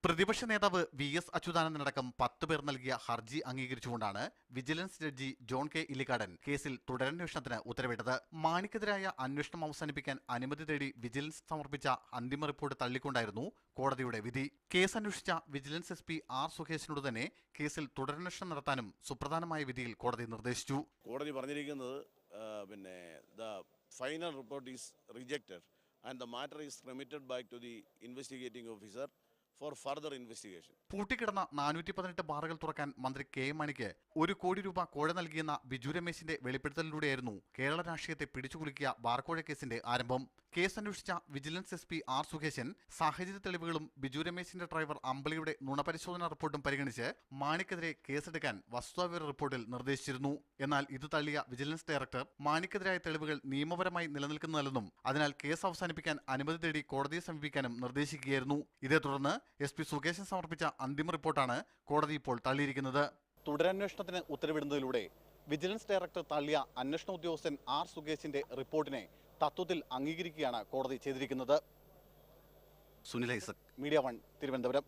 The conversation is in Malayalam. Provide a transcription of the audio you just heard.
പ്രതിപക്ഷ നേതാവ് വി.എസ്. അച്യുതാനന്ദനടക്കം 10 പേർ നൽകിയ ഹർജി അംഗീകരിച്ചുകൊണ്ടാണ് vigilance judge John K Illikkadan കേസിൽ തുടരന്വേഷണത്തിന് ഉത്തരവിട്ടത്. മാണിക്കെതിരായ അന്വേഷണം അവസാനിപ്പിക്കാൻ അനുമതി തേടി വിജിലൻസ് സമർപ്പിച്ച അന്തിമ റിപ്പോർട്ട് തള്ളിക്കൊണ്ടായിരുന്നു കോടതിയുടെ വിധി. കേസ് അന്വേഷിച്ച വിജിലൻസ് എസ്.പി. ആർ. സുകേശിനോട് തന്നെ കേസിൽ തുടരന്വേഷണം നടത്താനും സുപ്രധാനമായ വിധിയിൽ കോടതി നിർദ്ദേശിച്ചു. കോടതി പറഞ്ഞിരിക്കുന്നത് the final report is rejected and the matter is remitted back to the investigating officer for further investigation. പൂട്ടിക്കിടന്ന 418 ബാറുകൾ തുറക്കാൻ മന്ത്രി കെ മാണിക്ക് 1 കോടി രൂപ കോഴ നൽകിയെന്ന ബിജു രമേശിന്റെ വെളിപ്പെടുത്തലിലൂടെയായിരുന്നു കേരള രാഷ്ട്രീയത്തെ പിടിച്ചുകുലുക്കിയ ബാർക്കോഴ കേസിന്റെ ആരംഭം. കേസ് അന്വേഷിച്ച വിജിലൻസ് എസ്.പി. ആർ. സുകേശൻ സാഹചര്യ തെളിവുകളും ബിജു രമേശിന്റെ ഡ്രൈവർ അമ്പിളിയുടെ നുണപരിശോധനാ റിപ്പോർട്ടും പരിഗണിച്ച് മാണിക്കെതിരെ കേസെടുക്കാൻ വസ്തുതാവിവര റിപ്പോർട്ടിൽ നിർദ്ദേശിച്ചിരുന്നു. എന്നാൽ ഇത് തള്ളിയ വിജിലൻസ് ഡയറക്ടർ മാണിക്കെതിരായ തെളിവുകൾ നിയമപരമായി നിലനിൽക്കുന്നതല്ലെന്നും അതിനാൽ കേസ് അവസാനിപ്പിക്കാൻ അനുമതി തേടി കോടതിയെ സമീപിക്കാനും നിർദ്ദേശിക്കുകയായിരുന്നു. ഇതേ തുടർന്ന് എസ്.പി. സുകേശൻ സമർപ്പിച്ച അന്തിമ റിപ്പോർട്ടാണ് കോടതി ഇപ്പോൾ തള്ളിയിരിക്കുന്നത്. തുടരന്വേഷണത്തിന് ഉത്തരവിടുന്നതിലൂടെ വിജിലൻസ് ഡയറക്ടർ തള്ളിയ അന്വേഷണ ഉദ്യോഗസ്ഥൻ ആർ. സുകേശിന്റെ റിപ്പോർട്ടിനെ തത്വത്തിൽ അംഗീകരിക്കുകയാണ് കോടതി ചെയ്തിരിക്കുന്നത്. സുനിൽ ഐസക്, മീഡിയ 1, തിരുവനന്തപുരം.